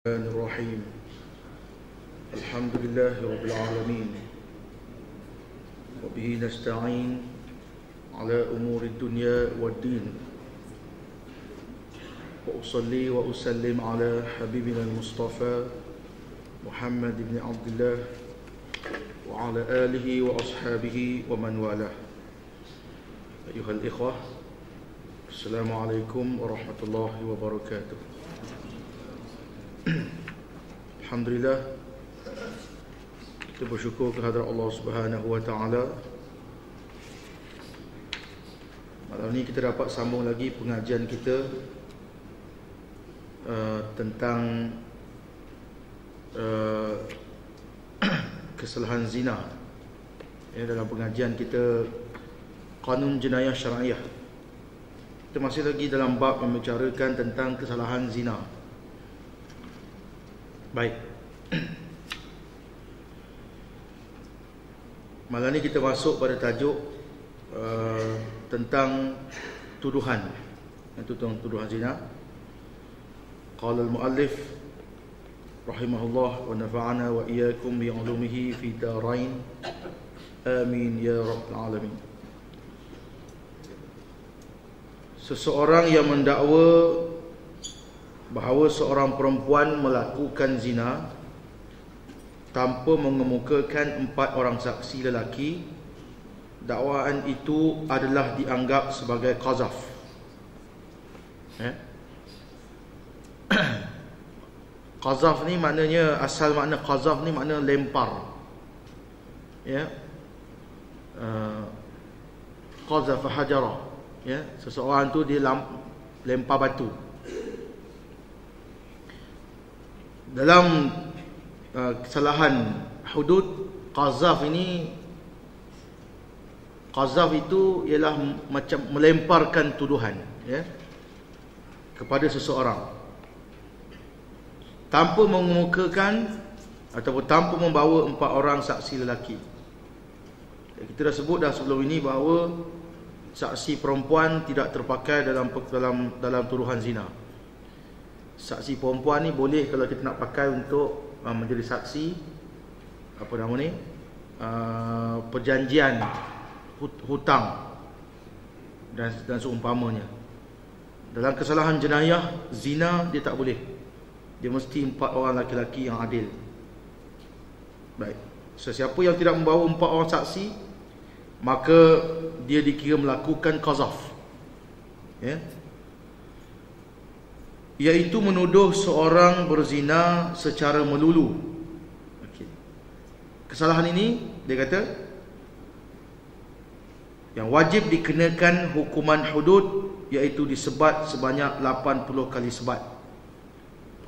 الرحيم الحمد لله رب العالمين وبه نستعين على أمور الدنيا والدين وأصلي وأسلم على حبيبنا المصطفى محمد بن عبد الله وعلى آله وأصحابه ومن والاه. أيها الإخوة، السلام عليكم ورحمة الله وبركاته. Alhamdulillah, kita bersyukur kehadrat Allah Subhanahu wa taala. Malam ni kita dapat sambung lagi pengajian kita tentang kesalahan zina. Dalam pengajian kita Qanun Jenayah Syar'iyyah. Kita masih lagi dalam bab yang membicarakan tentang kesalahan zina. Baik. Malam ni kita masuk pada tajuk tentang tuduhan, iaitu tentang tuduhan zina. Qala al-muallif rahimahullah wa nafa'ana wa iyyakum bi 'ulumihi fi darain. Amin ya rabbal alamin. Seseorang yang mendakwa bahawa seorang perempuan melakukan zina tanpa mengemukakan 4 orang saksi lelaki, dakwaan itu adalah dianggap sebagai qazaf. Qazaf ni maknanya, asal makna qazaf ni makna lempar. Qazafa hajara. Seseorang tu dia lempar batu. Dalam kesalahan hudud, qazaf itu ialah macam melemparkan tuduhan kepada seseorang tanpa mengemukakan ataupun tanpa membawa 4 orang saksi lelaki. Kita dah sebut dah sebelum ini bahawa saksi perempuan tidak terpakai dalam tuduhan zina. Saksi perempuan ni boleh kalau kita nak pakai untuk menjadi saksi perjanjian hutang dan seumpamanya. Dalam kesalahan jenayah zina dia tak boleh. Dia mesti 4 orang laki-laki yang adil. Baik. Sesiapa yang tidak membawa 4 orang saksi, maka dia dikira melakukan qazaf. Iaitu menuduh seorang berzina secara melulu. Kesalahan ini dia kata yang wajib dikenakan hukuman hudud, iaitu disebat sebanyak 80 kali sebat.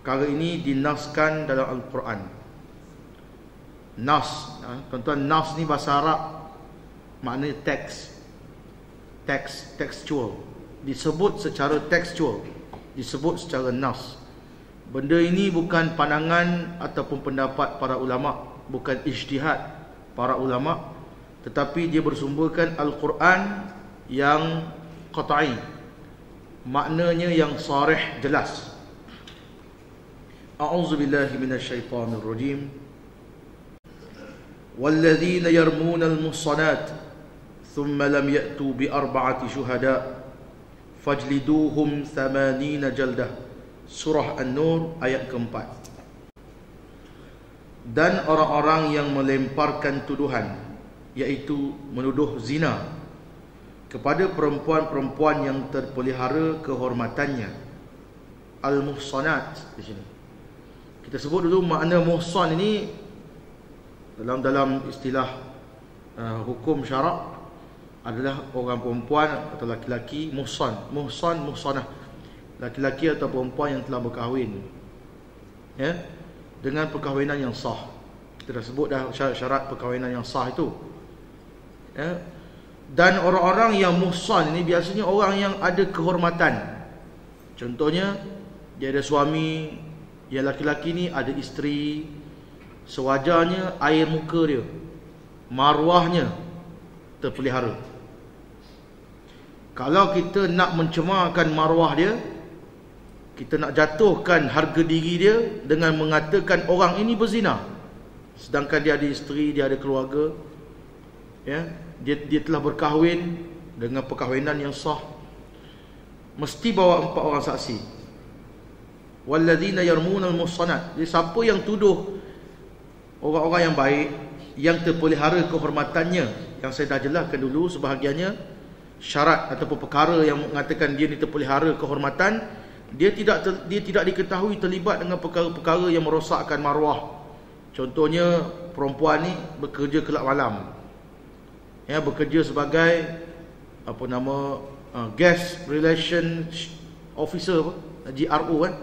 Perkara ini dinaskan dalam Al-Quran. Nas, tuan-tuan, nas ni bahasa Arab maknanya textual. Disebut secara textual, disebut secara nas. Benda ini bukan pandangan ataupun pendapat para ulama, bukan ijtihad para ulama, tetapi dia bersumberkan Al-Quran yang qat'i, maknanya yang sarih, jelas. A'udzubillahi minasyaitonir rajim. Walladzina yarmunal muhsanat thumma lam ya'tu bi 4 syuhada fajliduhum 80 jaldah. Surah An-Nur ayat keempat. Dan orang-orang yang melemparkan tuduhan, iaitu menuduh zina kepada perempuan-perempuan yang terpelihara kehormatannya. Al-muhsanat di sini. Kita sebut dulu makna muhsan ini dalam istilah hukum syarak adalah orang perempuan atau laki-laki muhsan, muhsanah, laki-laki atau perempuan yang telah berkahwin dengan perkahwinan yang sah. Kita dah sebut dah syarat perkahwinan yang sah itu. Dan orang-orang yang muhsan ini biasanya orang yang ada kehormatan. Contohnya dia ada suami, yang laki-laki ni ada isteri, sewajarnya air muka dia, maruahnya terpelihara. Kalau kita nak mencemarkan maruah dia, kita nak jatuhkan harga diri dia dengan mengatakan orang ini berzina, sedangkan dia ada isteri, dia ada keluarga, ya, dia telah berkahwin dengan perkahwinan yang sah. Mesti bawa 4 orang saksi. Walladzina yarmunal muhsanat. Jadi siapa yang tuduh orang-orang yang baik, yang terpelihara kehormatannya, yang saya dah jelaskan dulu sebahagiannya, syarat ataupun perkara yang mengatakan dia ni terpelihara kehormatan, dia tidak diketahui terlibat dengan perkara-perkara yang merosakkan maruah. Contohnya perempuan ni bekerja kelab malam, ya, bekerja sebagai apa nama, guest relation officer, GRO kan,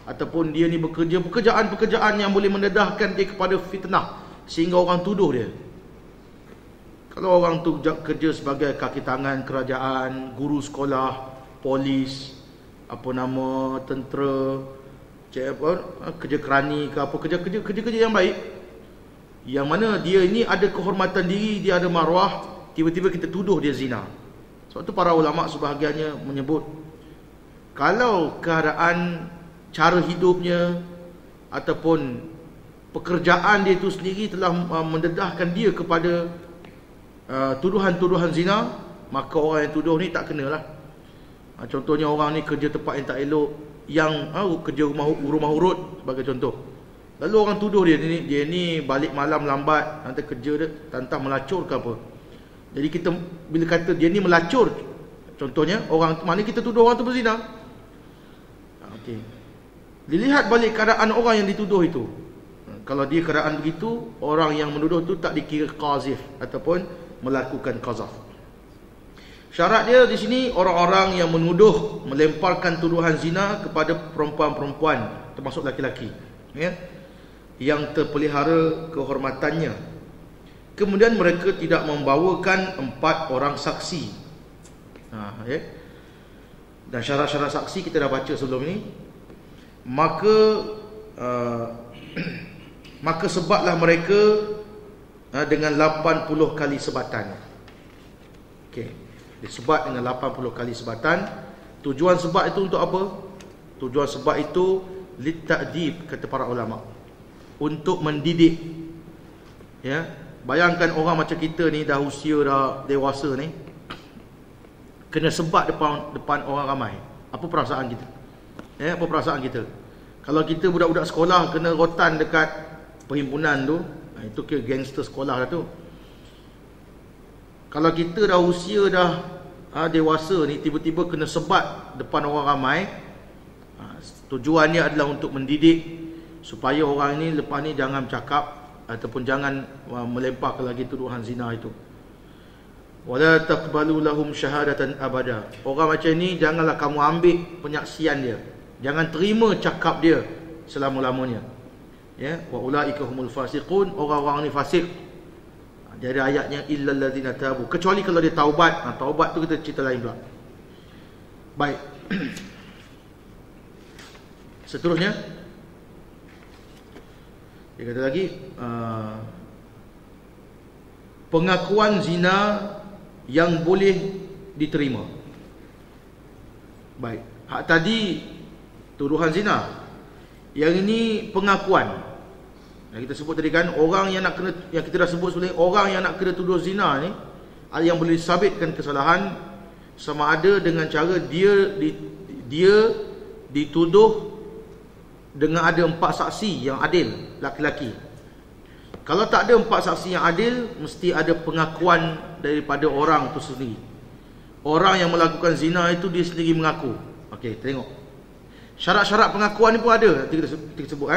ataupun dia ni bekerja pekerjaan yang boleh mendedahkan dia kepada fitnah sehingga orang tuduh dia. Kalau orang tu kerja sebagai kaki tangan kerajaan, guru sekolah, polis, apa nama, tentera, kerja kerani ke apa, kerja yang baik, yang mana dia ini ada kehormatan diri, dia ada maruah, tiba-tiba kita tuduh dia zina. Sebab tu para ulama sebahagiannya menyebut, kalau keadaan cara hidupnya ataupun pekerjaan dia itu sendiri telah mendedahkan dia kepada tuduhan-tuduhan zina, maka orang yang tuduh ni tak kenalah. Contohnya orang ni kerja tempat yang tak elok, yang kerja rumah urut sebagai contoh. Lalu orang tuduh dia ni balik malam lambat, nanti kerja dia tantang melacur ke apa. Jadi kita bila kata dia ni melacur, contohnya orang mana kita tuduh orang tu berzina. Okey. Dilihat balik keadaan orang yang dituduh itu. Kalau dia keadaan begitu, orang yang menuduh tu tak dikira qazif ataupun melakukan qazaf. Syarat dia di sini, orang-orang yang menuduh, melemparkan tuduhan zina kepada perempuan-perempuan, termasuk laki-laki, ya, yang terpelihara kehormatannya. Kemudian mereka tidak membawakan 4 orang saksi. Ya. Dan syarat-syarat saksi kita dah baca sebelum ini. Maka sebatlah mereka dengan 80 kali sebatan. Okey, disebat dengan 80 kali sebatan. Tujuan sebat itu untuk apa? Tujuan sebat itu litta'dib, kata para ulama, untuk mendidik. Ya, bayangkan orang macam kita ni, dah usia, dah dewasa ni, kena sebat depan orang ramai. Apa perasaan kita? Ya, apa perasaan kita? Kalau kita budak-budak sekolah kena rotan dekat perhimpunan tu, itu kira gangster sekolah dah tu. Kalau kita dah usia, dah dewasa ni, tiba-tiba kena sebat depan orang ramai, tujuannya adalah untuk mendidik supaya orang ni lepas ni jangan bercakap ataupun jangan melemparkan lagi tuduhan zina itu. Wala taqbalu lahum syahadatan abada. Orang macam ni janganlah kamu ambil penyaksian dia, jangan terima cakap dia selama-lamanya. Ya, wa ulaika humul fasiqun, orang-orang ni fasik. Jadi ayatnya illal ladzina tabu, kecuali kalau dia taubat. Taubat tu kita cerita lain pula. Baik. Seterusnya dia kata lagi, pengakuan zina yang boleh diterima. Baik, hak tadi tuduhan zina, yang ini pengakuan. Yang kita sebut tadi kan, orang yang nak kena, yang kita dah sebut sebelum, orang yang nak kena tuduh zina ni, yang boleh disabitkan kesalahan sama ada dengan cara dia dituduh dengan ada 4 saksi yang adil, laki-laki. Kalau tak ada 4 saksi yang adil, mesti ada pengakuan daripada orang tu sendiri. Orang yang melakukan zina itu dia sendiri mengaku. Okey, tengok syarat-syarat pengakuan ni pun ada. Nanti kita sebut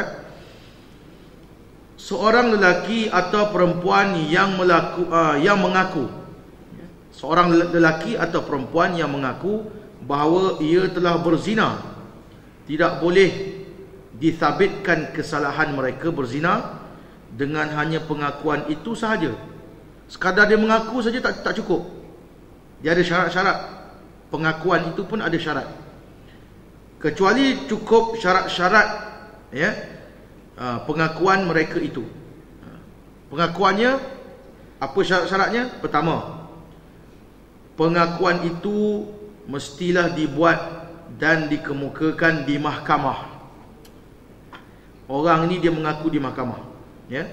seorang lelaki atau perempuan yang mengaku. Seorang lelaki atau perempuan yang mengaku bahawa ia telah berzina, tidak boleh disabitkan kesalahan mereka berzina dengan hanya pengakuan itu sahaja. Sekadar dia mengaku saja tak cukup. Dia ada syarat-syarat. Pengakuan itu pun ada syarat. Kecuali cukup syarat-syarat, ya, pengakuan mereka itu. Pengakuannya, apa syarat-syaratnya? Pertama, pengakuan itu mestilah dibuat dan dikemukakan di mahkamah. Orang ni dia mengaku di mahkamah, ya,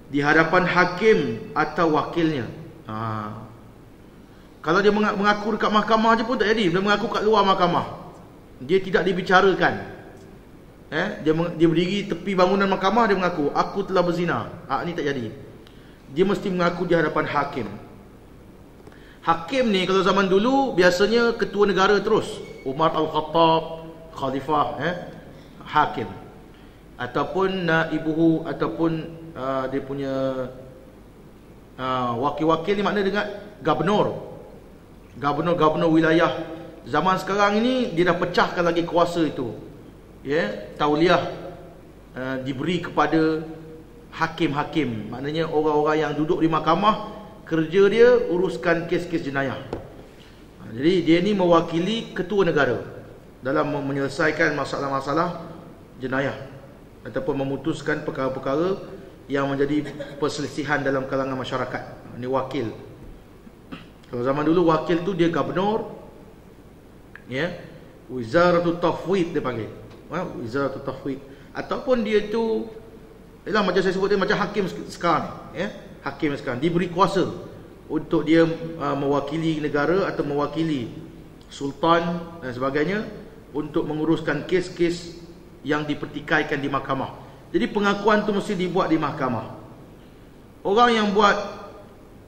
di hadapan hakim atau wakilnya. Kalau dia mengaku dekat mahkamah je pun tak jadi. Dia mengaku kat luar mahkamah, dia tidak dibicarakan. Dia berdiri tepi bangunan mahkamah, dia mengaku aku telah berzina. Ni tak jadi. Dia mesti mengaku di hadapan hakim. Hakim ni kalau zaman dulu biasanya ketua negara terus, Umar Al-Khattab, khalifah, hakim, ataupun naibuhu, ataupun dia punya wakil-wakil ni makna dengan gubernur wilayah. Zaman sekarang ini dia dah pecahkan lagi kuasa itu, tauliah diberi kepada hakim-hakim, maknanya orang-orang yang duduk di mahkamah, kerja dia uruskan kes-kes jenayah. Jadi dia ni mewakili ketua negara dalam menyelesaikan masalah-masalah jenayah ataupun memutuskan perkara-perkara yang menjadi perselisihan dalam kalangan masyarakat. Ini wakil. Kalau zaman dulu wakil tu dia gubernur, Wizaratul Tafwid dia panggil, Wizaratul Tafwid, ataupun dia tu macam saya sebut dia macam hakim sekarang, hakim sekarang diberi kuasa untuk dia mewakili negara atau mewakili sultan dan sebagainya untuk menguruskan kes-kes yang dipertikaikan di mahkamah. Jadi pengakuan tu mesti dibuat di mahkamah. Orang yang buat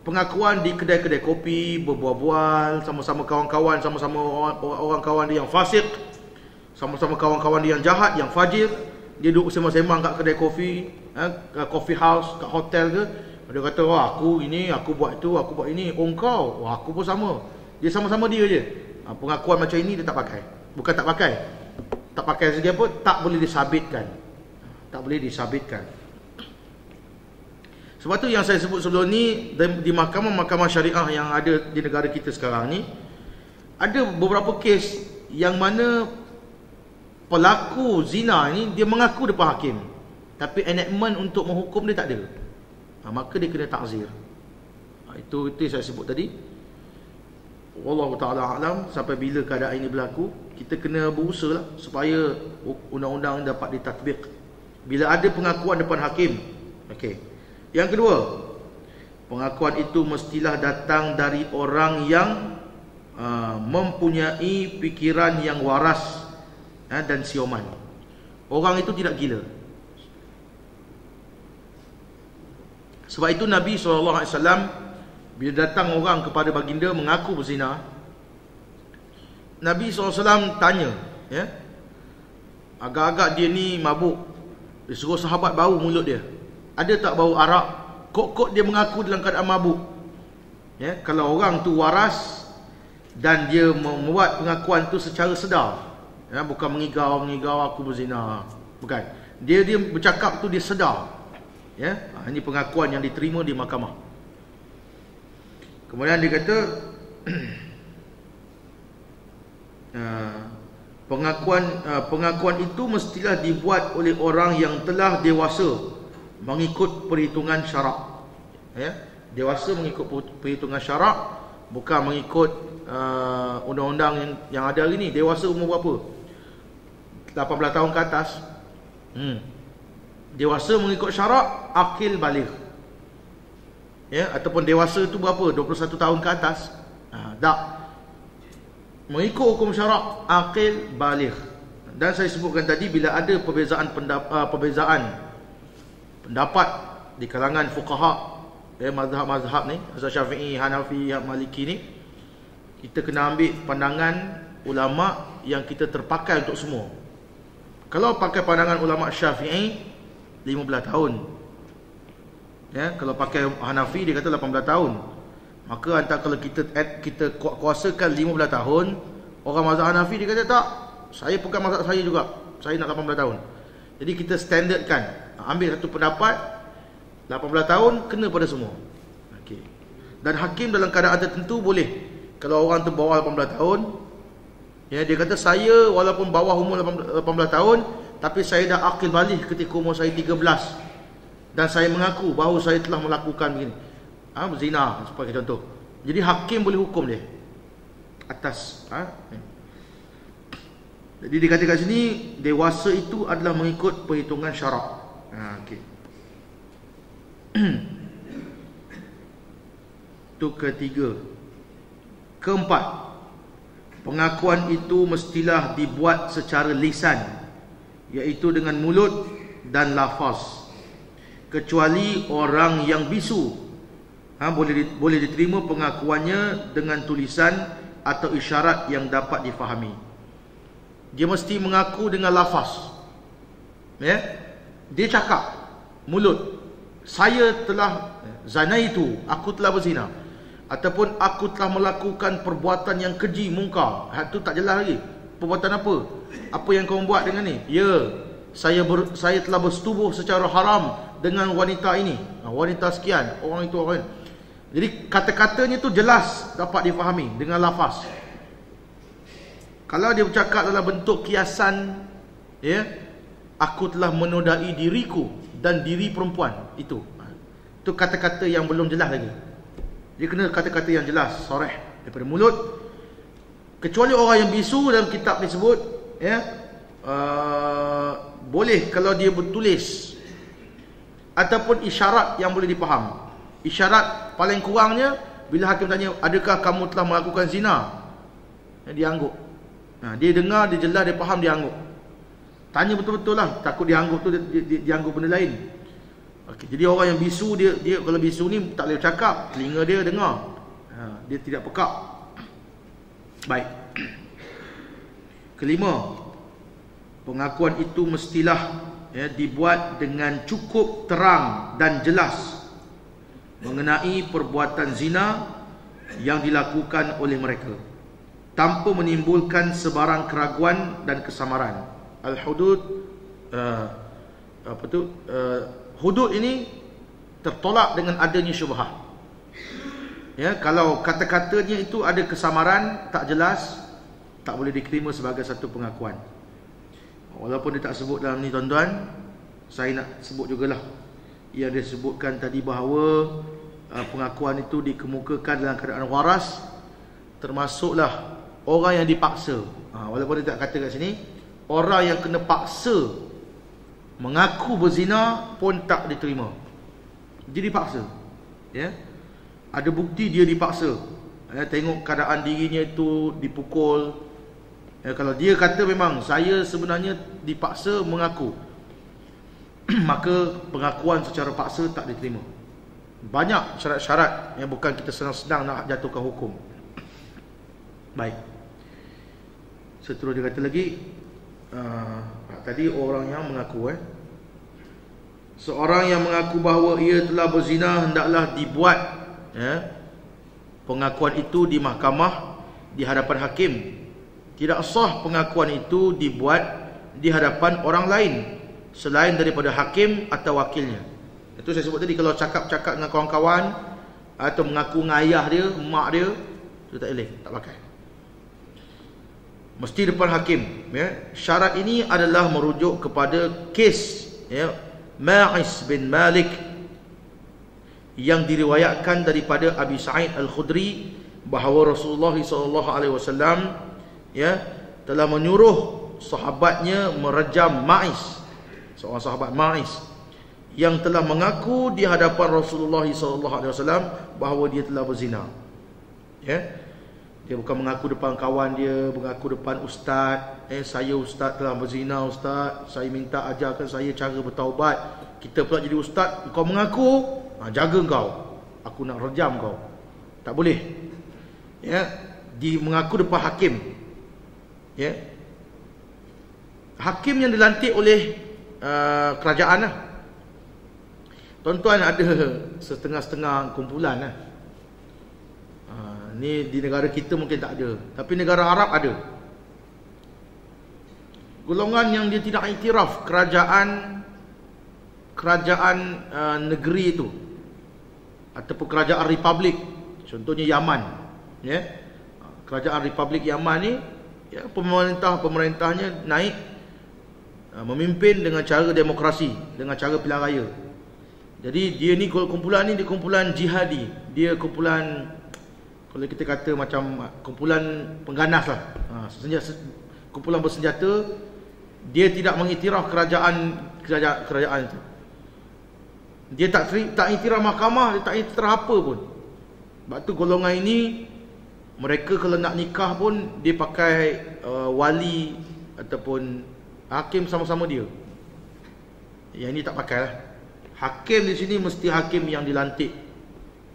pengakuan di kedai-kedai kopi, berbual-bual, sama-sama kawan-kawan, sama-sama orang kawan dia yang fasik, sama-sama kawan-kawan dia yang jahat, yang fajir, dia duduk sembang-sembang kat kedai kopi, coffee house, kat hotel ke, dia kata, aku ini, aku buat itu, aku buat ini. Kau, aku pun sama. Dia sama-sama dia je. Pengakuan macam ini dia tak pakai. Bukan tak pakai, tak pakai segi apa, tak boleh disabitkan. Tak boleh disabitkan. Sebab tu yang saya sebut sebelum ni, di mahkamah-mahkamah syariah yang ada di negara kita sekarang ni, ada beberapa kes yang mana pelaku zina ni dia mengaku depan hakim, tapi enactment untuk menghukum dia tak ada. Maka dia kena takzir. Itu saya sebut tadi. Wallahu ta'ala alam. Sampai bila keadaan ini berlaku, kita kena berusaha lah supaya undang-undang dapat ditatbik bila ada pengakuan depan hakim. Okey. Yang kedua, pengakuan itu mestilah datang dari orang yang mempunyai fikiran yang waras dan sioman. Orang itu tidak gila. Sebab itu Nabi SAW bila datang orang kepada baginda mengaku berzina, Nabi SAW tanya, agak-agak dia ni mabuk, dia suruh sahabat bau mulut dia, ada tak bau arak? Kok dia mengaku dalam keadaan mabuk. Kalau orang tu waras dan dia membuat pengakuan tu secara sedar, bukan mengigau aku berzina, bukan, dia bercakap tu dia sedar. Ini pengakuan yang diterima di mahkamah. Kemudian dia kata pengakuan itu mestilah dibuat oleh orang yang telah dewasa mengikut perhitungan syarak. Dewasa mengikut perhitungan syarak, bukan mengikut undang-undang yang ada hari ni. Dewasa umur berapa? 18 tahun ke atas. Dewasa mengikut syarak, akil baligh. Ataupun dewasa tu berapa? 21 tahun ke atas. Tak. Mengikut hukum syarak, akil baligh. Dan saya sebutkan tadi, bila ada perbezaan pendapat di kalangan fuqaha, mazhab-mazhab ni, Syafi'i, Hanafi, Maliki ni, kita kena ambil pandangan ulama yang kita terpakai untuk semua. Kalau pakai pandangan ulama Syafi'i, 15 tahun. Kalau pakai Hanafi dia kata 18 tahun. Maka antara kalau kita kuasakan 15 tahun, orang mazhab Hanafi dia kata tak, saya pegang mazhab saya juga, saya nak 18 tahun. Jadi kita standardkan, ambil satu pendapat 18 tahun kena pada semua. Okey. Dan hakim dalam keadaan tertentu boleh, kalau orang tu bawah 18 tahun, dia kata saya walaupun bawah umur 18 tahun, tapi saya dah akil baligh ketika umur saya 13, dan saya mengaku bahawa saya telah melakukan begini, berzina sebagai contoh. Jadi hakim boleh hukum dia atas Jadi dikatakan kat sini dewasa itu adalah mengikut perhitungan syarak. Okey. Itu ketiga. Keempat, pengakuan itu mestilah dibuat secara lisan, iaitu dengan mulut dan lafaz, kecuali orang yang bisu. Boleh diterima pengakuannya dengan tulisan atau isyarat yang dapat difahami. Dia mesti mengaku dengan lafaz. Ya? Dia cakap mulut, saya telah zanaitu, aku telah berzina, ataupun aku telah melakukan perbuatan yang keji, mungkar. Itu tak jelas lagi. Perbuatan apa? Apa yang kau buat dengan ni? Ya, saya telah bersetubuh secara haram dengan wanita ini. Wanita sekian, orang itu orang. Jadi kata-katanya tu jelas dapat difahami dengan lafaz. Kalau dia bercakap dalam bentuk kiasan, ya, aku telah menodai diriku dan diri perempuan, itu kata-kata yang belum jelas lagi. Dia kena kata-kata yang jelas, soreh daripada mulut. Kecuali orang yang bisu, dalam kitab disebut, ya, boleh kalau dia bertulis ataupun isyarat yang boleh dipaham. Isyarat paling kurangnya bila hakim tanya, adakah kamu telah melakukan zina? Dia angguk. Dia dengar, dia jelas, dia faham, dia angguk. Tanya betul-betul lah, takut dia angguk tu dia angguk benda lain. Okey, jadi orang yang bisu, dia kalau bisu ni tak boleh cakap, telinga dia dengar, dia tidak pekak. Baik. Kelima, pengakuan itu mestilah, ya, dibuat dengan cukup terang dan jelas mengenai perbuatan zina yang dilakukan oleh mereka, tanpa menimbulkan sebarang keraguan dan kesamaran. Al-hudud, hudud ini tertolak dengan adanya syubhah. Ya, kalau kata-katanya itu ada kesamaran, tak jelas, tak boleh diterima sebagai satu pengakuan. Walaupun dia tak sebut dalam ni tuan-tuan, saya nak sebut jugalah. Yang dia sebutkan tadi bahawa pengakuan itu dikemukakan dalam keadaan waras, termasuklah orang yang dipaksa. Walaupun dia tak kata kat sini, orang yang kena paksa mengaku berzina pun tak diterima. Dia dipaksa, ya, ada bukti dia dipaksa, ya, tengok keadaan dirinya itu dipukul, ya, kalau dia kata memang saya sebenarnya dipaksa mengaku, maka pengakuan secara paksa tak diterima. Banyak syarat-syarat yang bukan kita senang-senang nak jatuhkan hukum. Baik. Seterusnya dia kata lagi, tadi orang yang mengaku, seorang yang mengaku bahawa ia telah berzina hendaklah dibuat, ya, pengakuan itu di mahkamah di hadapan hakim. Tidak sah pengakuan itu dibuat di hadapan orang lain selain daripada hakim atau wakilnya. Itu saya sebut tadi, kalau cakap-cakap dengan kawan-kawan atau mengaku dengan ayah dia, mak dia, itu tak boleh, tak pakai. Mesti depan hakim, ya. Syarat ini adalah merujuk kepada kes, ya, Ma'is bin Malik yang diriwayatkan daripada Abi Sa'id Al-Khudri bahawa Rasulullah SAW, ya, telah menyuruh sahabatnya merejam Ma'is, seorang sahabat Ma'is yang telah mengaku di hadapan Rasulullah SAW bahawa dia telah berzina. Ya, dia bukan mengaku depan kawan dia, mengaku depan ustaz, saya ustaz telah berzina ustaz, saya minta ajarkan saya cara bertaubat. Kita pula jadi ustaz, kau mengaku, jaga kau, aku nak rejam kau. Tak boleh. Ya, mengaku depan hakim. Ya, hakim yang dilantik oleh kerajaan lah. Tuan-tuan, ada setengah-setengah kumpulan lah. Ni di negara kita mungkin tak ada, tapi negara Arab ada. Golongan yang dia tidak iktiraf kerajaan negeri itu ataupun kerajaan republik. Contohnya Yaman, ya. Kerajaan republik Yaman ni, ya, pemerintahnya naik, memimpin dengan cara demokrasi, dengan cara pilihan raya. Jadi dia ni, kumpulan ni, dia kumpulan jihadi, dia kumpulan, kalau kita kata macam kumpulan pengganas lah, kumpulan bersenjata, dia tidak mengiktiraf kerajaan itu. Dia tak iktiraf mahkamah, dia tak iktiraf apa pun. Sebab tu golongan ini, mereka kalau nak nikah pun dia pakai wali ataupun hakim sama-sama dia. Yang ini tak pakai lah. Hakim di sini mesti hakim yang dilantik,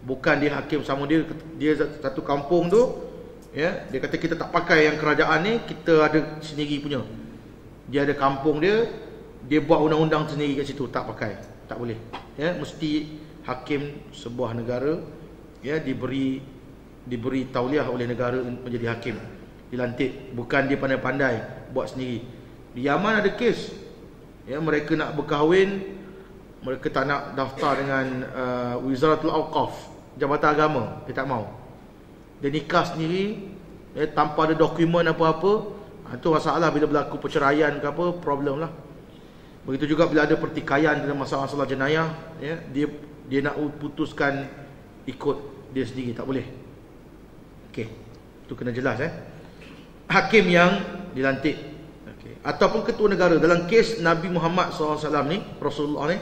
bukan dia hakim sama dia satu kampung tu, ya, dia kata kita tak pakai yang kerajaan ni, kita ada sendiri punya. Dia ada kampung dia buat undang-undang sendiri kat situ, tak pakai, tak boleh. Ya, mesti hakim sebuah negara, ya, diberi tauliah oleh negara menjadi hakim, dilantik, bukan dia pandai-pandai buat sendiri. Di Yaman ada kes, ya, mereka nak berkahwin, mereka tak nak daftar dengan Wizaratul Awqaf, Jabatan Agama, dia tak mau. Dia nikah sendiri, ya, tanpa ada dokumen apa-apa. Itu masalah bila berlaku perceraian ke apa, problem lah. Begitu juga bila ada pertikaian dalam masalah-masalah jenayah, ya, dia nak putuskan ikut dia sendiri, tak boleh. Okey, itu kena jelas. Hakim yang dilantik, okay, ataupun ketua negara. Dalam kes Nabi Muhammad SAW ni, Rasulullah ni,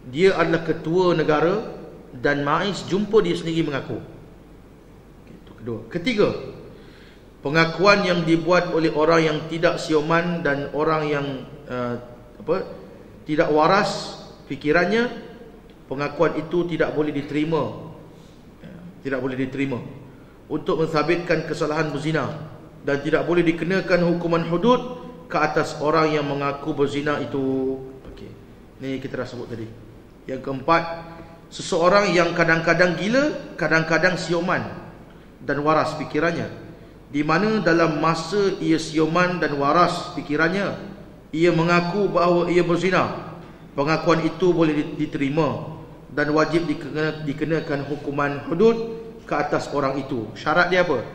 dia adalah ketua negara dan Maiz jumpa dia sendiri mengaku. Okay, itu kedua. Ketiga, pengakuan yang dibuat oleh orang yang tidak sioman dan orang yang tidak waras fikirannya, pengakuan itu tidak boleh diterima. Tidak boleh diterima untuk mensabitkan kesalahan berzina, dan tidak boleh dikenakan hukuman hudud ke atas orang yang mengaku berzina itu. Okey, ni kita dah sebut tadi. Yang keempat, seseorang yang kadang-kadang gila, kadang-kadang sioman dan waras fikirannya, di mana dalam masa ia sioman dan waras fikirannya, ia mengaku bahawa ia berzina, pengakuan itu boleh diterima dan wajib dikenakan hukuman hudud ke atas orang itu. Syarat dia apa?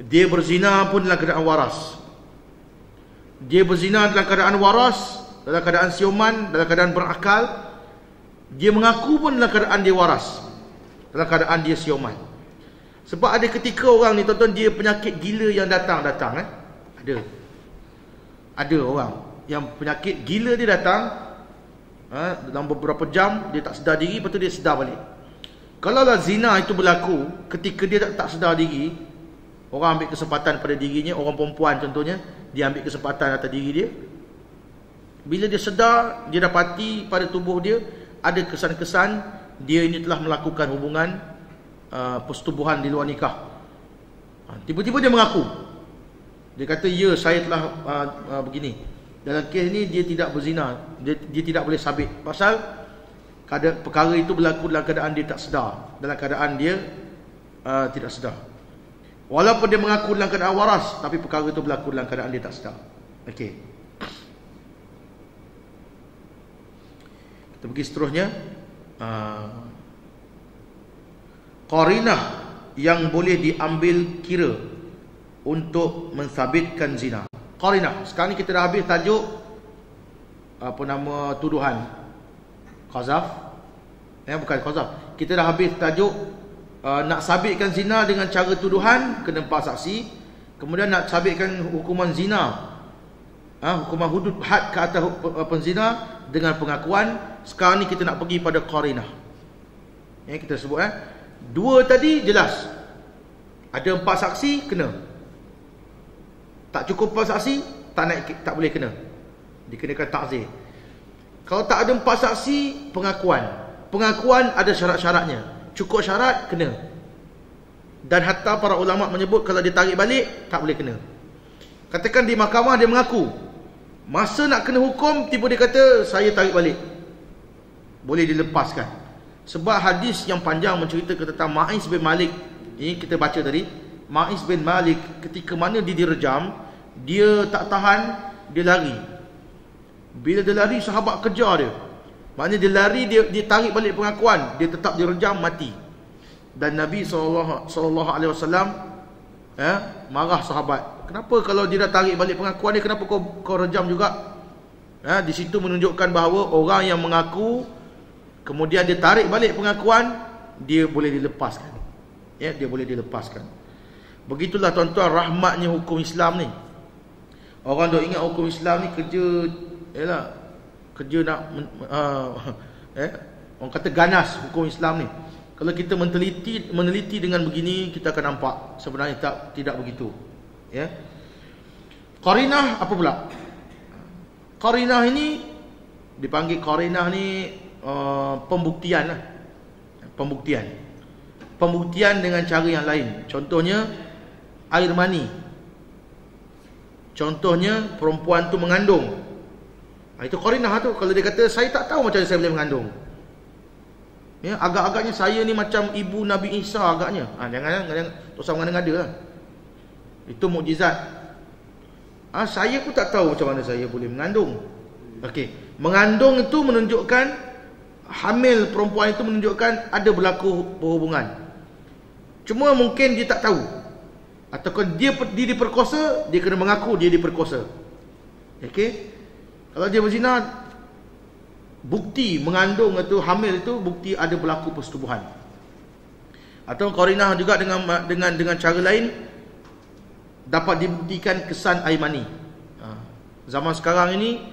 Dia berzina pun dalam keadaan waras. Dia berzina dalam keadaan waras, dalam keadaan sioman, dalam keadaan berakal. Dia mengaku pun dalam keadaan dia waras, dalam keadaan dia sioman. Sebab ada ketika orang ni, tuan-tuan, dia penyakit gila yang datang. Ada orang yang penyakit gila dia datang, dalam beberapa jam dia tak sedar diri, lepas tu dia sedar balik. Kalaulah zina itu berlaku ketika dia tak sedar diri, orang ambil kesempatan pada dirinya, orang perempuan contohnya, dia ambil kesempatan atas diri dia. Bila dia sedar, dia dapati pada tubuh dia ada kesan-kesan dia ini telah melakukan hubungan persetubuhan di luar nikah. Tiba-tiba dia mengaku, dia kata, ya, saya telah begini. Dalam kes ni dia tidak berzina, dia tidak boleh sabit, pasal perkara itu berlaku dalam keadaan dia tak sedar, dalam keadaan dia tidak sedar. Walaupun dia mengaku dalam keadaan waras, tapi perkara itu berlaku dalam keadaan dia tak sedar. Okey, kita pergi seterusnya. Qarinah yang boleh diambil kira untuk mensabitkan zina. Qarinah, sekarang ni kita dah habis tajuk tuduhan qazaf. Bukan qazaf. Kita dah habis tajuk nak sabitkan zina dengan cara tuduhan, kena 4 saksi. Kemudian nak sabitkan hukuman zina, hukuman hudud had ke atas penzina dengan pengakuan. Sekarang ni kita nak pergi pada qarinah. Kita sebut 2 tadi jelas, ada 4 saksi kena. Tak cukup 4 saksi, tak boleh kena, dikenakan ta'zir. Kalau tak ada 4 saksi, pengakuan ada syarat-syaratnya. Cukup syarat, kena. Dan hatta para ulama menyebut kalau dia tarik balik, tak boleh kena. Katakan di mahkamah dia mengaku, masa nak kena hukum, tiba dia kata saya tarik balik, boleh dilepaskan. Sebab hadis yang panjang menceritakan tentang Maiz bin Malik. Ini kita baca tadi. Maiz bin Malik ketika mana dia direjam, dia tak tahan, dia lari. Bila dia lari, sahabat kejar dia. Maknanya dia lari, dia tarik balik pengakuan, dia tetap direjam, mati. Dan Nabi SAW marah sahabat. Kenapa kalau dia dah tarik balik pengakuan dia, kenapa kau rejam juga? Di situ menunjukkan bahawa orang yang mengaku kemudian dia tarik balik pengakuan, dia boleh dilepaskan. Dia boleh dilepaskan. Begitulah tuan-tuan rahmatnya hukum Islam ni. Orang dok ingat hukum Islam ni kerja yalah, kerja nak orang kata ganas hukum Islam ni. Kalau kita meneliti dengan begini, kita akan nampak sebenarnya tidak begitu. Ya. Qarinah apa pula? Qarinah ini dipanggil qarinah ni pembuktian lah. Pembuktian dengan cara yang lain. Contohnya air mani. Contohnya perempuan tu mengandung. Itu qarinah tu. Kalau dia kata saya tak tahu macam mana saya boleh mengandung. Ya, agak-agaknya saya ni macam ibu Nabi Isa agaknya. Jangan tak usah mengada-ngada lah. Itu mukjizat. Saya pun tak tahu macam mana saya boleh mengandung. Okey, mengandung itu menunjukkan, hamil perempuan itu menunjukkan ada berlaku perhubungan. Cuma mungkin dia tak tahu. Ataupun dia diperkosa, dia kena mengaku dia diperkosa. Okey. Kalau dia berzina, bukti mengandung itu, hamil itu bukti ada berlaku persetubuhan. Atau qarinah juga dengan cara lain dapat dibuktikan kesan air mani. Zaman sekarang ini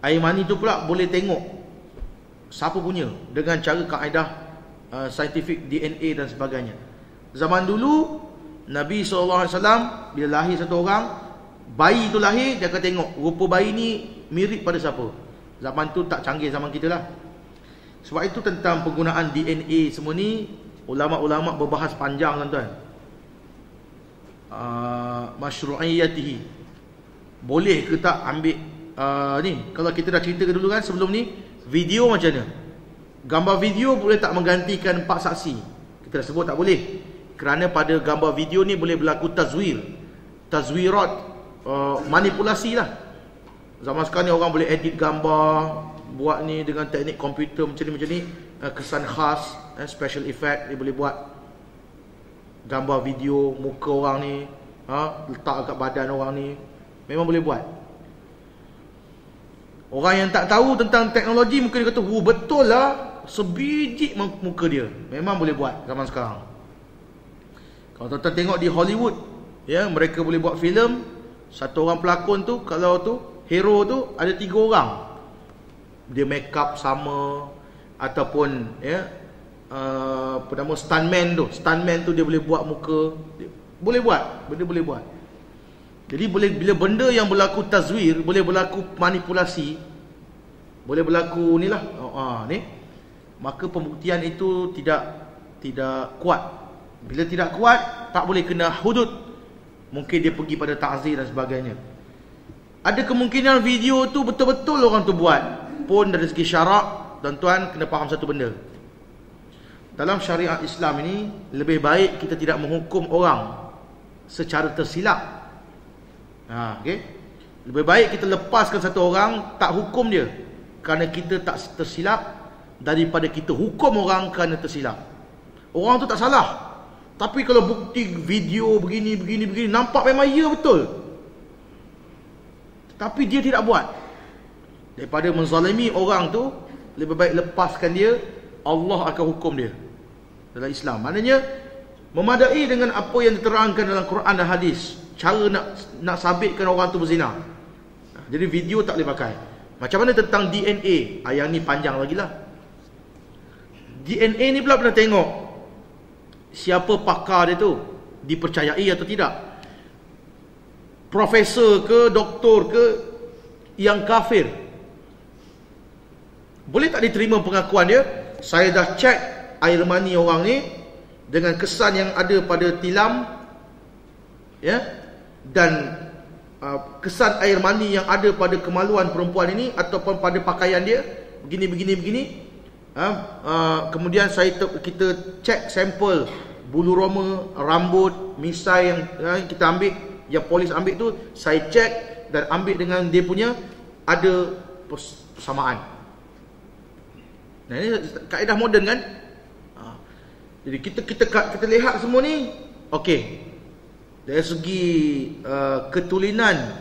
air mani itu pula boleh tengok siapa punya dengan cara kaedah saintifik DNA dan sebagainya. Zaman dulu Nabi SAW bila lahir satu orang, bayi tu lahir, dia akan tengok rupa bayi ni mirip pada siapa. Zaman tu tak canggih zaman kita lah. Sebab itu tentang penggunaan DNA semua ni, ulama-ulama berbahas panjang tuan-tuan. Masyru'iyatihi, boleh ke tak ambil ni. Kalau kita dah ceritakan dulu kan sebelum ni, video macam mana, gambar video boleh tak menggantikan 4 saksi. Kita dah sebut tak boleh, kerana pada gambar video ni boleh berlaku tazwirat, manipulasi lah. Zaman sekarang ni orang boleh edit gambar, buat ni dengan teknik komputer macam ni, kesan khas, special effect dia boleh buat. Gambar video muka orang ni, letak kat badan orang ni, memang boleh buat. Orang yang tak tahu tentang teknologi mungkin dia kata, betul lah, sebiji muka dia. Memang boleh buat zaman sekarang. Kalau tuan-tuan tengok di Hollywood, ya, mereka boleh buat filem, satu orang pelakon tu, kalau tu hero tu ada 3 orang, dia make up sama, ataupun ya, apa nama, stuntman tu dia boleh buat muka, boleh buat, benda boleh buat. Jadi bila benda yang berlaku tazwir, boleh berlaku manipulasi, boleh berlaku ni lah, ni, maka pembuktian itu tidak kuat. Bila tidak kuat, tak boleh kena hudud. Mungkin dia pergi pada ta'zir dan sebagainya. Ada kemungkinan video tu betul-betul orang tu buat. Pun dari segi syarak, tuan-tuan kena faham satu benda. Dalam syariat Islam ini, lebih baik kita tidak menghukum orang secara tersilap. Okay? Lebih baik kita lepaskan satu orang, tak hukum dia kerana kita tak tersilap, daripada kita hukum orang kerana tersilap. Orang tu tak salah, tapi kalau bukti video begini, nampak memang ya betul, tapi dia tidak buat. Daripada menzalimi orang tu, lebih baik lepaskan dia, Allah akan hukum dia dalam Islam. Maknanya memadai dengan apa yang diterangkan dalam Quran dan hadis, cara nak sabitkan orang tu berzina. Jadi video tak boleh pakai. Macam mana tentang DNA? Yang ni panjang lagi lah. DNA ni pula pernah tengok siapa pakar dia tu, dipercayai atau tidak. Profesor ke, doktor ke, yang kafir, boleh tak diterima pengakuan dia? Saya dah cek air mani orang ni dengan kesan yang ada pada tilam, ya, dan kesan air mani yang ada pada kemaluan perempuan ini ataupun pada pakaian dia, begini. Kemudian kita cek sampel bulu roma, rambut, misai yang kita ambil, yang polis ambil tu, saya cek dan ambil dengan dia punya, ada persamaan. Nah, ini kaedah moden kan. Jadi kita lihat semua ni, okey. Dari segi ketulinan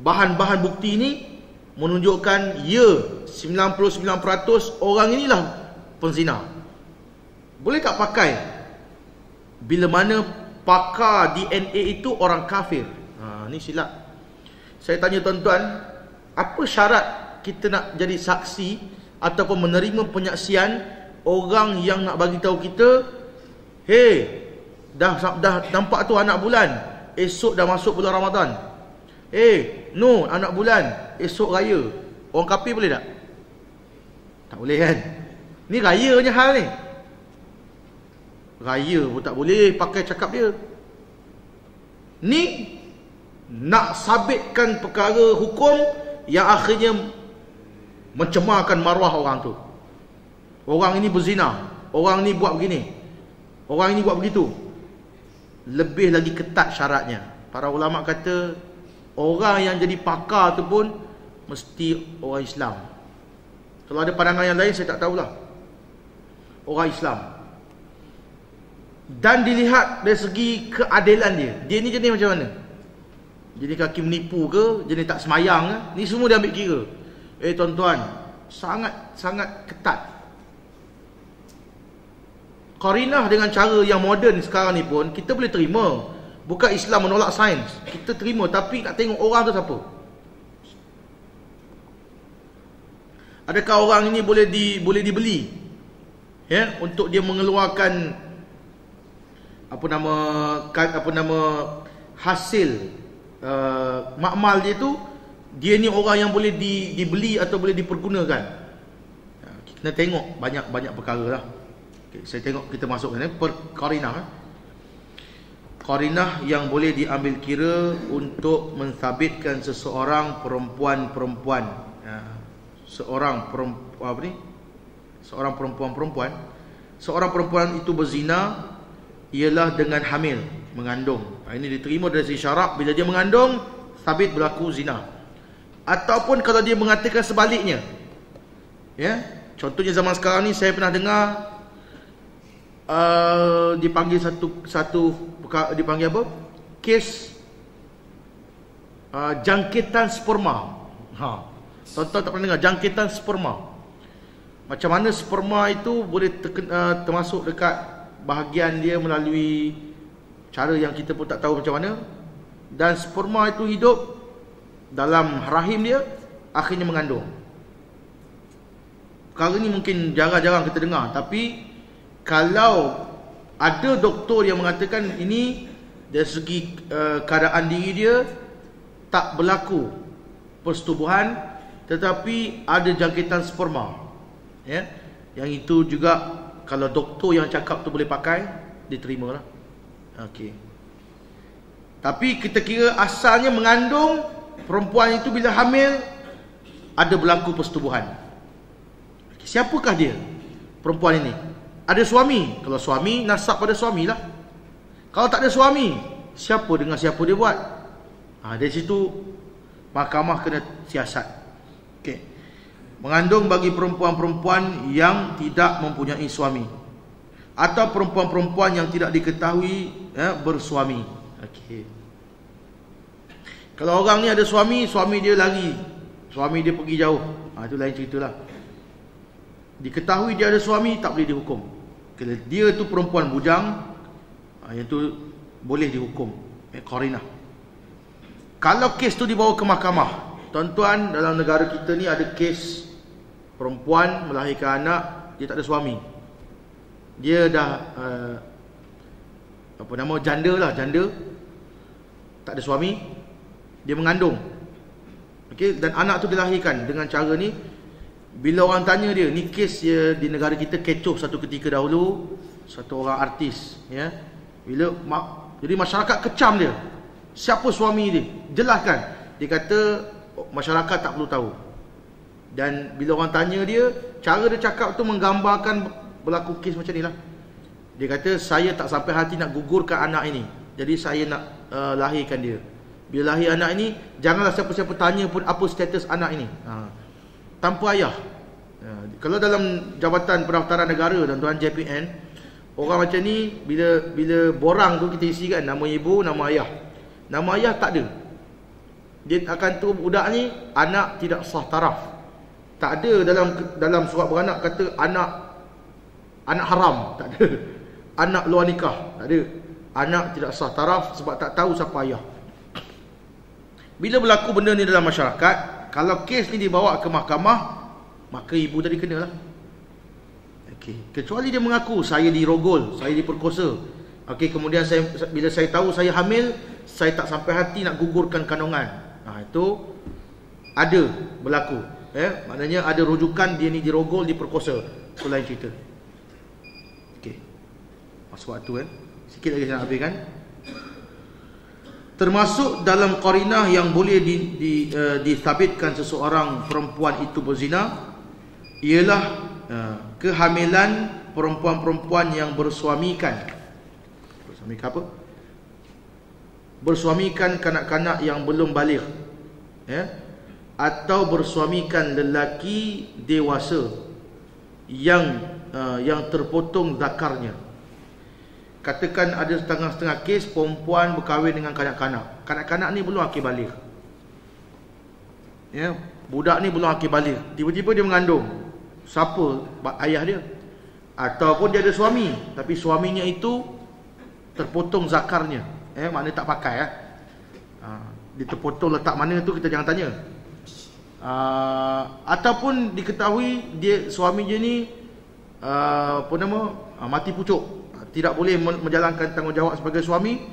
bahan-bahan bukti ini menunjukkan ya, 99% orang inilah penzina. Boleh tak pakai bila mana pakar DNA itu orang kafir? Ni silap. Saya tanya tuan-tuan, apa syarat kita nak jadi saksi ataupun menerima penyaksian orang yang nak bagi tahu kita, hey, dah nampak tu anak bulan, esok dah masuk bulan Ramadan. No, anak bulan, esok raya. Orang kafir boleh tak? Tak boleh kan? Ni raya punya hal ni. Raya pun tak boleh pakai cakap dia. Ni nak sabitkan perkara hukum yang akhirnya mencemarkan maruah orang tu. Orang ini berzina, orang ini buat begini, orang ini buat begitu. Lebih lagi ketat syaratnya. Para ulama kata orang yang jadi pakar tu pun mesti orang Islam. Kalau ada pandangan yang lain saya tak tahulah. Orang Islam. Dan dilihat dari segi keadilan dia. Dia ni jenis macam mana? Jenis kaki menipu ke? Jenis tak semayang ke? Ni semua dia ambil kira. Tuan-tuan, sangat ketat. Qarinah dengan cara yang moden sekarang ni pun kita boleh terima. Bukan Islam menolak sains, kita terima, tapi nak tengok orang tu siapa. Adakah orang ini boleh dibeli, ya, untuk dia mengeluarkan apa nama hasil makmal dia tu, dia ni orang yang boleh dibeli atau boleh dipergunakan. Kita tengok banyak perkara lah. Saya tengok, kita masuk kan qarinah. Qarinah yang boleh diambil kira untuk menthabitkan seseorang perempuan-perempuan. Seorang perempuan itu berzina ialah dengan hamil, mengandung. Ini diterima dari segi syarak, bila dia mengandung sabit berlaku zina. Ataupun kalau dia mengatakan sebaliknya. Ya, contohnya zaman sekarang ni saya pernah dengar dipanggil dipanggil apa? Kes jangkitan sperma. Tuan-tuan tak pernah dengar jangkitan sperma? Macam mana sperma itu boleh termasuk dekat bahagian dia melalui cara yang kita pun tak tahu macam mana. Dan sperma itu hidup dalam rahim dia, akhirnya mengandung. Perkara ni mungkin jarang-jarang kita dengar, tapi kalau ada doktor yang mengatakan ini dari segi keadaan diri dia tak berlaku persetubuhan, tetapi ada jangkitan sperma, ya, yang itu juga kalau doktor yang cakap tu boleh pakai, diterima lah. Okey. Tapi kita kira asalnya mengandung, perempuan itu bila hamil ada berlaku persetubuhan. Siapakah dia perempuan ini? Ada suami. Kalau suami, nasab pada suami lah. Kalau tak ada suami, siapa dengan siapa dia buat? Dari situ mahkamah kena siasat. Okay. Mengandung bagi perempuan-perempuan yang tidak mempunyai suami, atau perempuan-perempuan yang tidak diketahui bersuami. Okay. Kalau orang ni ada suami, suami dia lari, suami dia pergi jauh, itu lain ceritalah. Diketahui dia ada suami, tak boleh dihukum. Kalau dia tu perempuan bujang, yang tu boleh dihukum qarinah. Kalau kes tu dibawa ke mahkamah, tuan-tuan, dalam negara kita ni ada kes perempuan melahirkan anak, dia tak ada suami. Dia dah janda lah, janda, tak ada suami, dia mengandung. Okey, dan anak tu dilahirkan dengan cara ni. Bila orang tanya dia, ni kes dia di negara kita kecoh satu ketika dahulu, satu orang artis, ya. Jadi masyarakat kecam dia. Siapa suami dia? Jelaskan. Dia kata masyarakat tak perlu tahu. Dan bila orang tanya dia, cara dia cakap tu menggambarkan berlaku kes macam ni lah. Dia kata, saya tak sampai hati nak gugurkan anak ini, jadi saya nak lahirkan dia. Bila lahir anak ini, janganlah siapa-siapa tanya pun apa status anak ini. Tanpa ayah. Kalau dalam Jabatan Pendaftaran Negara, tuan-tuan, JPN, orang macam ni bila borang tu kita isi kan nama ibu, nama ayah. Nama ayah tak ada. Dia akan tu budak ni anak tidak sah taraf. Tak ada dalam surat beranak kata anak haram, tak ada. Anak luar nikah, tak ada. Anak tidak sah taraf sebab tak tahu siapa ayah. Bila berlaku benda ni dalam masyarakat, kalau kes ni dibawa ke mahkamah, maka ibu tadi kenalah. Okey, kecuali dia mengaku saya dirogol, saya diperkosa. Okey, kemudian bila saya tahu saya hamil, saya tak sampai hati nak gugurkan kandungan. Itu ada berlaku. Maknanya ada rujukan dia ni dirogol, diperkosa. Itu lain cerita. Okey. Masuk waktu sikit lagi saya nak habiskan. Termasuk dalam qarinah yang boleh disabitkan seseorang perempuan itu berzina ialah kehamilan perempuan-perempuan yang bersuamikan. Bersuamikan apa? Bersuamikan kanak-kanak yang belum baligh, atau bersuamikan lelaki dewasa yang terpotong zakarnya. Katakan ada setengah-setengah kes perempuan berkahwin dengan kanak-kanak. Kanak-kanak ni belum akil baligh. Budak ni belum akil baligh. Tiba-tiba dia mengandung. Siapa ayah dia? Ataupun dia ada suami, tapi suaminya itu terpotong zakarnya. Maknanya tak pakai. Dia terpotong letak mana tu kita jangan tanya. Ataupun diketahui dia suami dia ni mati pucuk, tidak boleh menjalankan tanggungjawab sebagai suami,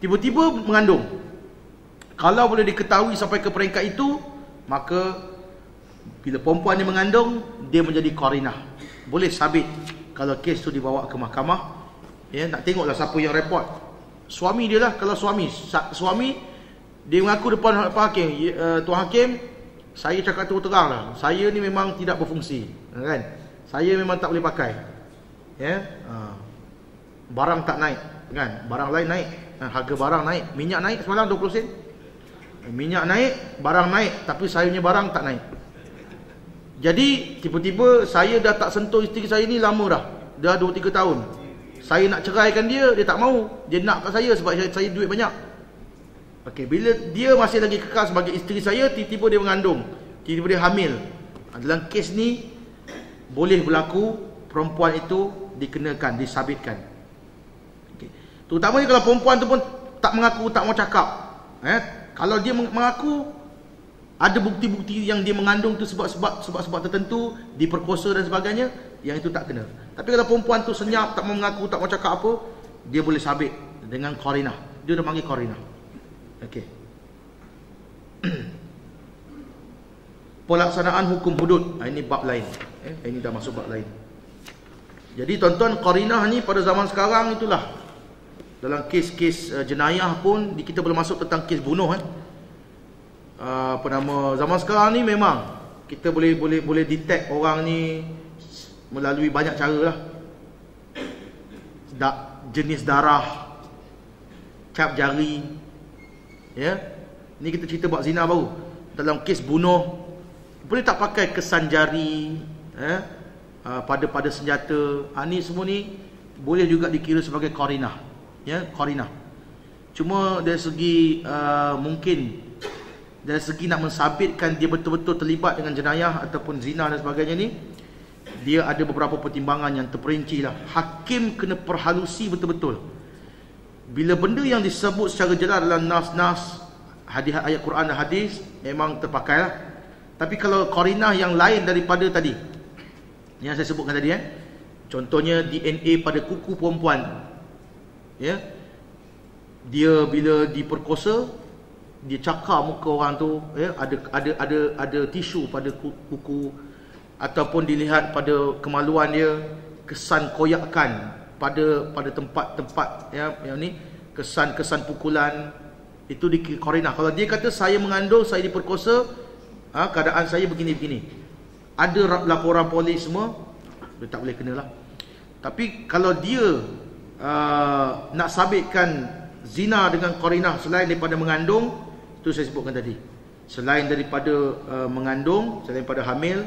tiba-tiba mengandung. Kalau boleh diketahui sampai ke peringkat itu, maka bila perempuan ni mengandung, dia menjadi qarinah. Boleh sabit kalau kes tu dibawa ke mahkamah. Nak tengoklah siapa yang report. Suami dia lah. Kalau suami dia mengaku depan hakim, Tuan Hakim, saya cakap terang lah, saya ni memang tidak berfungsi, kan? Saya memang tak boleh pakai. Barang tak naik, kan? Barang lain naik, harga barang naik. Minyak naik semalam 20 sen. Minyak naik, barang naik, tapi saya punya barang tak naik. Jadi tiba-tiba saya dah tak sentuh isteri saya ni lama dah 2-3 tahun. Saya nak ceraikan dia tak mau. Dia nak kat saya sebab saya duit banyak. Okey, bila dia masih lagi kekal sebagai isteri saya, tiba-tiba dia mengandung, tiba-tiba dia hamil. Dalam kes ni boleh berlaku perempuan itu dikenakan, disabitkan. Terutamanya kalau perempuan tu pun tak mengaku, tak mau cakap. Kalau dia mengaku ada bukti-bukti yang dia mengandung tu sebab tertentu, diperkosa dan sebagainya, yang itu tak kena. Tapi kalau perempuan tu senyap, tak mau mengaku, tak mau cakap apa, dia boleh sabit dengan qarinah. Dia dah panggil qarinah. Okey. Pelaksanaan hukum hudud, ini bab lain. Ini dah masuk bab lain. Jadi tuan-tuan, qarinah ni pada zaman sekarang itulah, dalam kes-kes jenayah pun kita boleh masuk tentang kes bunuh. Zaman sekarang ni memang kita boleh detect orang ni melalui banyak cara lah. Jenis darah, cap jari. Ni kita cerita buat zina baru. Dalam kes bunuh, boleh tak pakai kesan jari, pada senjata. Ni semua ni boleh juga dikira sebagai qarinah. Qarinah. Cuma dari segi mungkin dari segi nak mensabitkan dia betul-betul terlibat dengan jenayah ataupun zina dan sebagainya ni, dia ada beberapa pertimbangan yang terperinci lah. Hakim kena perhalusi betul-betul. Bila benda yang disebut secara jelas dalam nas-nas hadis, ayat Quran dan hadis, memang terpakai lah. Tapi kalau qarinah yang lain daripada tadi yang saya sebutkan tadi, contohnya DNA pada kuku perempuan, dia bila diperkosa, dia cakar muka orang tu, ada tisu pada kuku, ataupun dilihat pada kemaluan dia, kesan koyakan pada tempat-tempat yang ni, kesan pukulan, itu di qarinah. Kalau dia kata saya mengandung, saya diperkosa, keadaan saya begini-begini, ada laporan polis semua, dia tak boleh kenalah. Tapi kalau dia nak sabitkan zina dengan qarinah selain daripada mengandung, itu saya sebutkan tadi, selain daripada mengandung, selain daripada hamil,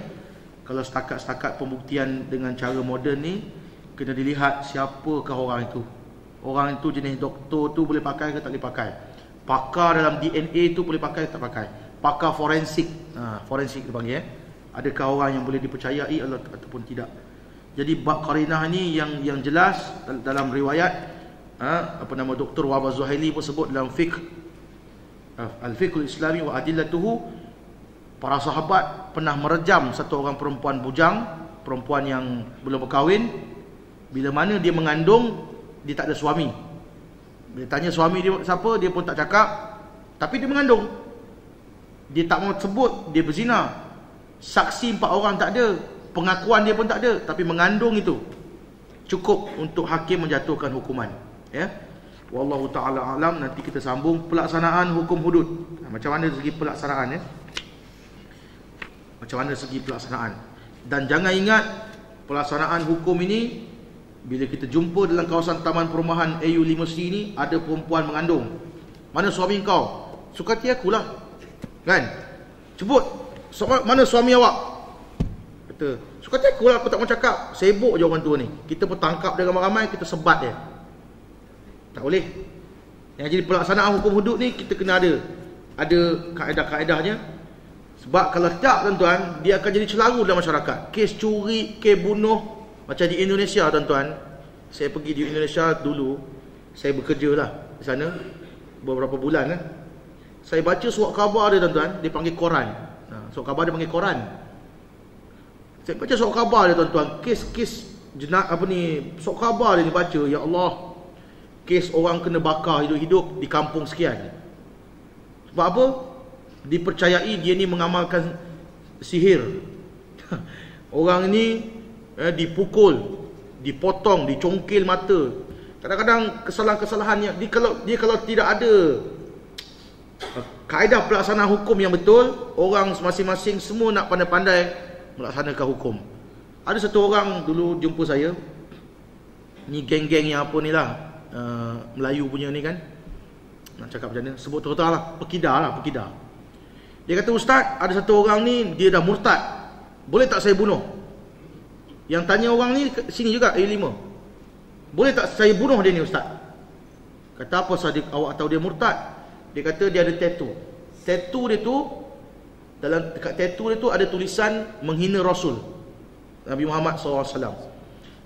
kalau setakat pembuktian dengan cara moden ni, kena dilihat siapakah orang itu. Orang itu jenis doktor tu boleh pakai ke tak boleh pakai, pakar dalam DNA tu boleh pakai ke tak pakai, pakar forensik, forensik dia panggil, adakah orang yang boleh dipercayai ataupun tidak. Jadi bab qarinah ni yang jelas dalam riwayat, Dr. Wahab Az-Zuhaili pun sebut dalam fiqh Al-fiqhul islami wa adillatuhu. Para sahabat pernah merejam satu orang perempuan bujang, perempuan yang belum berkahwin. Bila mana dia mengandung, dia tak ada suami. Bila tanya suami dia siapa, dia pun tak cakap. Tapi dia mengandung. Dia tak mau sebut dia berzina. Saksi 4 orang tak ada, pengakuan dia pun tak ada, tapi mengandung itu cukup untuk hakim menjatuhkan hukuman. Ya. Wallahu taala alam. Nanti kita sambung pelaksanaan hukum hudud. Macam mana segi pelaksanaan, ya? Macam mana segi pelaksanaan. Dan jangan ingat pelaksanaan hukum ini, bila kita jumpa dalam kawasan Taman Perumahan AU5C ni ada perempuan mengandung. Mana suami kau? Suka hati akulah. Kan? Sebut, mana suami awak? Kata, suka hati akulah, aku tak mau cakap. Sibuk je orang tua ni. Kita pun tangkap dia ramai-ramai, kita sebat dia. Tak boleh. Yang jadi pelaksanaan hukum hudud ni kita kena ada kaedah-kaedahnya. Sebab kalau tak, tuan-tuan, dia akan jadi celaru dalam masyarakat. Kes curi, kes bunuh. Macam di Indonesia, tuan-tuan. Saya pergi di Indonesia dulu. Saya bekerja lah di sana beberapa bulan. Saya baca surat khabar dia, tuan-tuan. Dia panggil koran. Surat khabar dia panggil koran. Saya baca surat khabar dia, tuan-tuan. Kes surat khabar dia ni baca. Ya Allah, kes orang kena bakar hidup-hidup di kampung sekian. Sebab apa? Dipercayai dia ni mengamalkan sihir. Orang ni dipukul, dipotong, dicongkil mata. Kadang-kadang kesalahan-kesalahannya dia kalau tidak ada kaedah pelaksanaan hukum yang betul, orang masing-masing semua nak pandai-pandai melaksanakan hukum. Ada satu orang dulu jumpa saya. Ni geng-geng yang apa ni lah, Melayu punya ni kan. Nak cakap macam mana? Sebut terus lah, pekidar. Dia kata, Ustaz, ada satu orang ni dia dah murtad. Boleh tak saya bunuh? Yang tanya orang ni sini juga, A5. Boleh tak saya bunuh dia ni, Ustaz? Kata, apa sahaja awak tahu dia murtad? Dia kata dia ada tattoo. Tattoo dia tu, dekat tattoo dia tu ada tulisan menghina Rasul Nabi Muhammad SAW.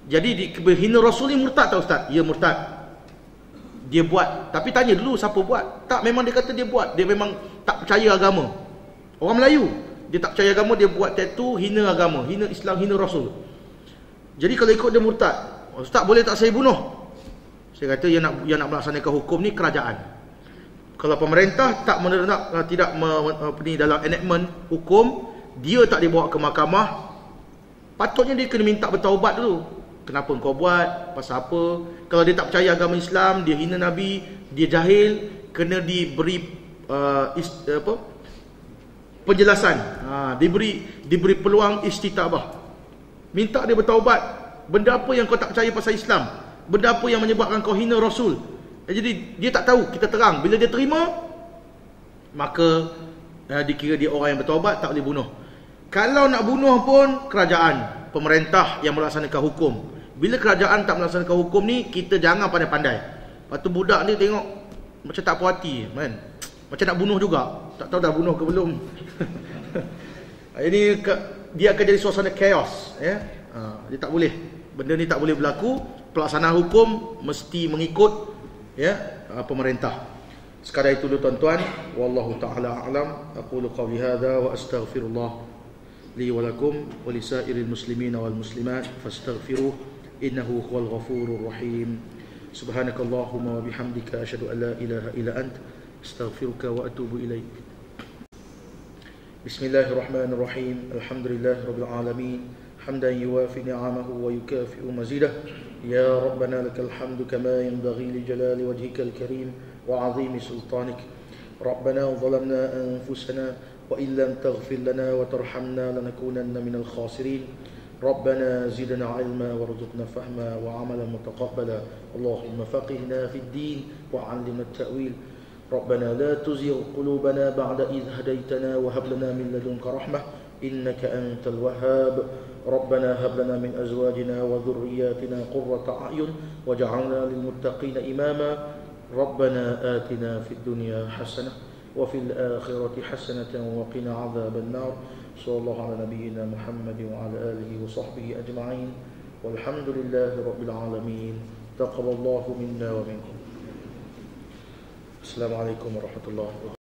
Jadi menghina Rasul ni murtad tak, Ustaz? Ya, murtad. Dia buat. Tapi tanya dulu siapa buat. Tak, memang dia kata dia buat. Dia memang tak percaya agama. Orang Melayu, dia tak percaya agama, dia buat tattoo hina agama, hina Islam, hina Rasul. Jadi kalau ikut dia murtad. Ustaz, boleh tak saya bunuh? Saya kata yang nak melaksanakan hukum ni kerajaan. Kalau pemerintah tidak dalam enactment hukum, dia tak dibawa ke mahkamah, patutnya dia kena minta bertaubat dulu. Kenapa kau buat? Pasal apa? Kalau dia tak percaya agama Islam, dia hina Nabi, dia jahil, kena diberi penjelasan. Diberi peluang istitabah. Minta dia bertaubat. Benda apa yang kau tak percaya pasal Islam? Benda apa yang menyebabkan kau hina Rasul? Jadi dia tak tahu, kita terang. Bila dia terima, maka dikira dia orang yang bertaubat, tak boleh bunuh. Kalau nak bunuh pun kerajaan, pemerintah yang melaksanakan hukum. Bila kerajaan tak melaksanakan hukum ni, kita jangan pandai-pandai. Lepas tu budak ni tengok macam tak puas hati, kan? Macam nak bunuh juga. Tak tahu dah bunuh ke belum. Ini dia akan jadi suasana chaos, ya. Dia tak boleh. Benda ni tak boleh berlaku. Pelaksanaan hukum mesti mengikut, ya, pemerintah. Sekadar itu dulu, tuan-tuan. Wallahu taala a'lam. Aqulu qawli hadza wa astaghfirullah li wa lakum wa li sa'iril muslimin wal muslimat fastaghfiruh innahu huwal ghafurur rahim. Subhanakallahumma wa bihamdika asyhadu an la ilaha illa ant astaghfiruka wa atubu ilaik. Bismillahirrahmanirrahim. Alhamdulillahirabbil alamin. Hamdan yuwafi ni'amahu wa yukafi'u mazidah. Ya Rabbana lakal hamdu kama yanbaghi li jalali wajhikal karim wa 'azimi sultanik. Rabbana zalamna anfusana wa in lam taghfir lana wa tarhamna lanakunanna minal khasirin. ربنا زدنا علما وارزقنا فهما وعملا متقبلا اللهم فقهنا في الدين وعلمنا التأويل ربنا لا تزغ قلوبنا بعد إذ هديتنا وهب لنا من لدنك رحمة إنك أنت الوهاب ربنا هب لنا من أزواجنا وذرياتنا قرة أعين واجعلنا للمتقين إماما ربنا آتنا في الدنيا حسنة وفي الآخرة حسنة وقنا عذاب النار صلى الله على نبينا محمد وعلى آله وصحبه أجمعين والحمد لله رب العالمين تقبل الله منا ومنكم. السلام عليكم ورحمة الله وبركاته.